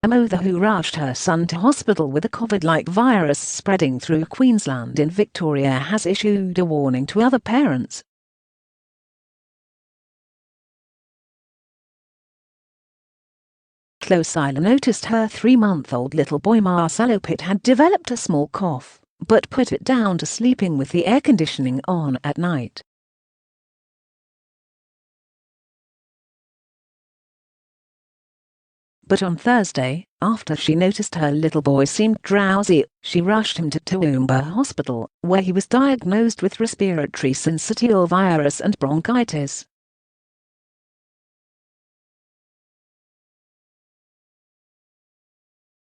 A mother who rushed her son to hospital with a COVID-like virus spreading through Queensland in Victoria has issued a warning to other parents. Closila noticed her 3-month-old little boy Marcelo Pitt had developed a small cough, but put it down to sleeping with the air conditioning on at night. But on Thursday, after she noticed her little boy seemed drowsy, she rushed him to Toowoomba Hospital, where he was diagnosed with respiratory syncytial virus and bronchitis.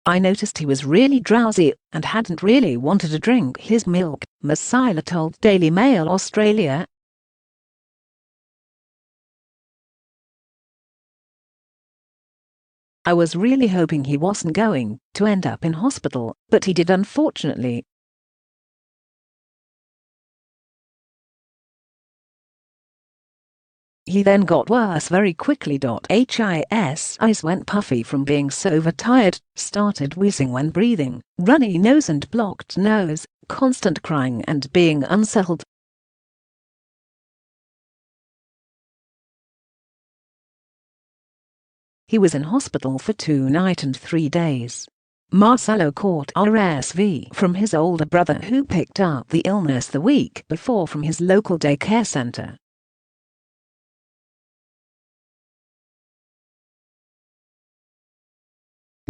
"I noticed he was really drowsy and hadn't really wanted to drink his milk," Marcila told Daily Mail Australia. "I was really hoping he wasn't going to end up in hospital, but he did, unfortunately." He then got worse very quickly. His eyes went puffy from being so overtired, started wheezing when breathing, runny nose and blocked nose, constant crying and being unsettled. He was in hospital for 2 nights and 3 days. Marcelo caught RSV from his older brother, who picked up the illness the week before from his local daycare centre.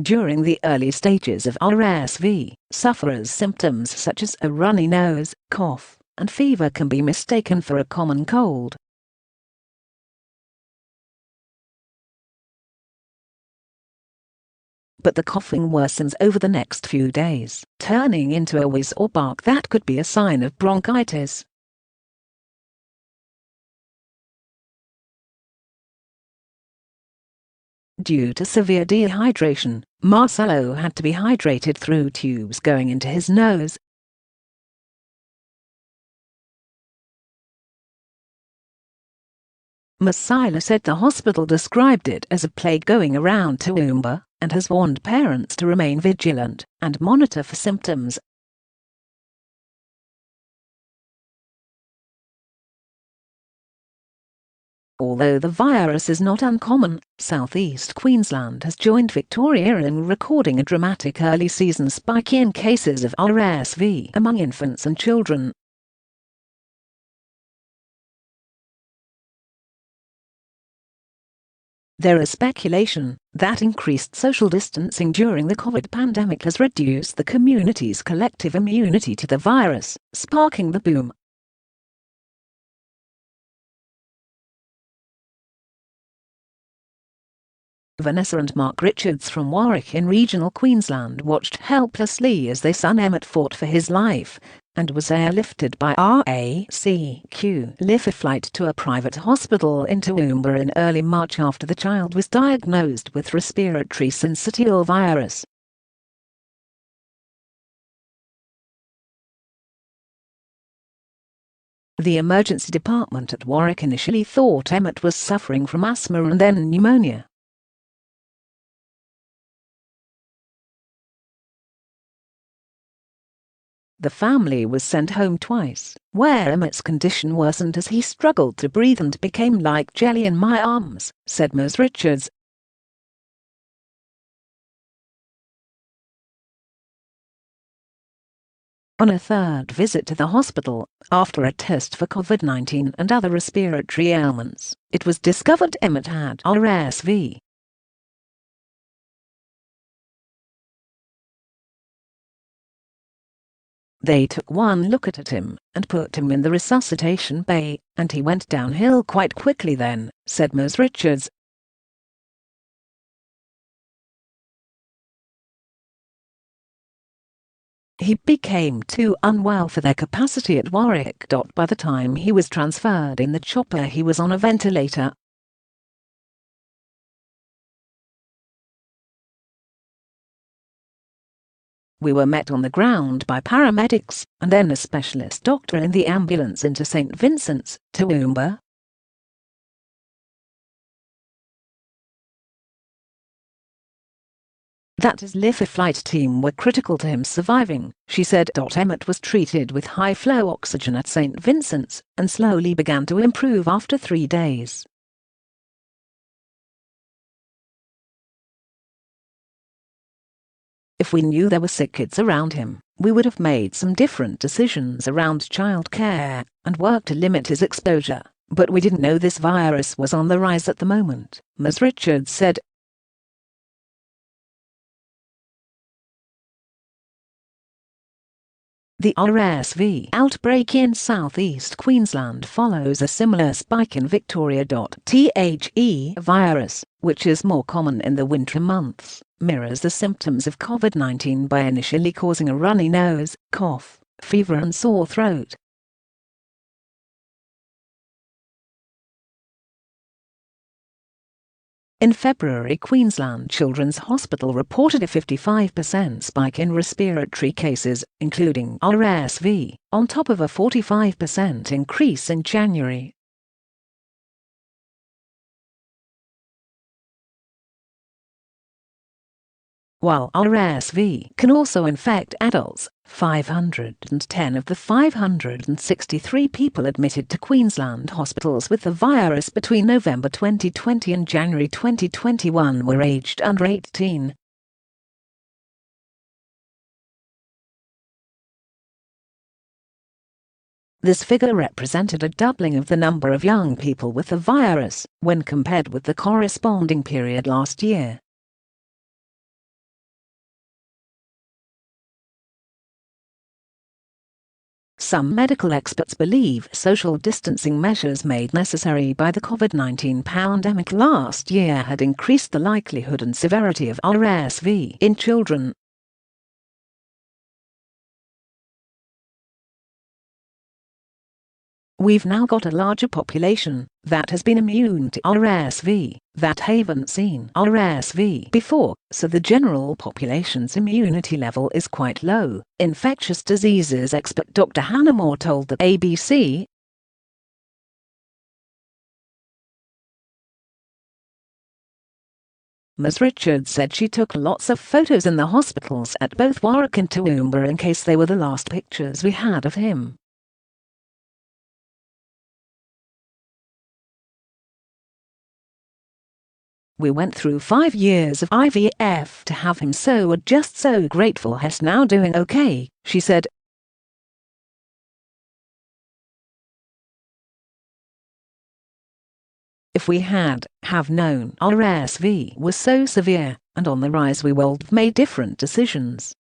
During the early stages of RSV, sufferers' symptoms such as a runny nose, cough, and fever can be mistaken for a common cold. But the coughing worsens over the next few days, turning into a wheeze or bark that could be a sign of bronchitis. Due to severe dehydration, Marcelo had to be hydrated through tubes going into his nose. Marcelo said the hospital described it as a plague going around Toowoomba, and has warned parents to remain vigilant and monitor for symptoms. Although the virus is not uncommon, southeast Queensland has joined Victoria in recording a dramatic early season spike in cases of RSV among infants and children. There is speculation that increased social distancing during the COVID pandemic has reduced the community's collective immunity to the virus, sparking the boom. Vanessa and Mark Richards from Warwick in regional Queensland watched helplessly as their son Emmett fought for his life and was airlifted by RACQ lift flight to a private hospital in Toowoomba in early March after the child was diagnosed with respiratory syncytial virus. The emergency department at Warwick initially thought Emmett was suffering from asthma and then pneumonia. The family was sent home twice, where Emmett's condition worsened as he struggled to breathe and became like jelly in my arms, said Ms. Richards. On a third visit to the hospital, after a test for COVID-19 and other respiratory ailments, it was discovered Emmett had RSV. They took one look at him and put him in the resuscitation bay, and he went downhill quite quickly then, said Ms. Richards. He became too unwell for their capacity at Warwick. By the time he was transferred in the chopper, he was on a ventilator. We were met on the ground by paramedics and then a specialist doctor in the ambulance into St. Vincent's, Toowoomba. that his life flight team were critical to him surviving, she said. Emmett was treated with high-flow oxygen at St. Vincent's and slowly began to improve after 3 days. If we knew there were sick kids around him, we would have made some different decisions around childcare and worked to limit his exposure, but we didn't know this virus was on the rise at the moment, Ms. Richards said. The RSV outbreak in southeast Queensland follows a similar spike in Victoria. The virus, which is more common in the winter months, mirrors the symptoms of COVID-19 by initially causing a runny nose, cough, fever and sore throat. In February, Queensland Children's Hospital reported a 55% spike in respiratory cases, including RSV, on top of a 45% increase in January. While RSV can also infect adults, 510 of the 563 people admitted to Queensland hospitals with the virus between November 2020 and January 2021 were aged under 18. This figure represented a doubling of the number of young people with the virus when compared with the corresponding period last year. Some medical experts believe social distancing measures made necessary by the COVID-19 pandemic last year had increased the likelihood and severity of RSV in children. We've now got a larger population that has been immune to RSV, that haven't seen RSV before, so the general population's immunity level is quite low, infectious diseases expert Dr. Hannah Moore told the ABC. Ms. Richards said she took lots of photos in the hospitals at both Warwick and Toowoomba in case they were the last pictures we had of him. We went through 5 years of IVF to have him, so we're just so grateful he's now doing okay, she said. If we have known RSV was so severe and on the rise, we would have made different decisions.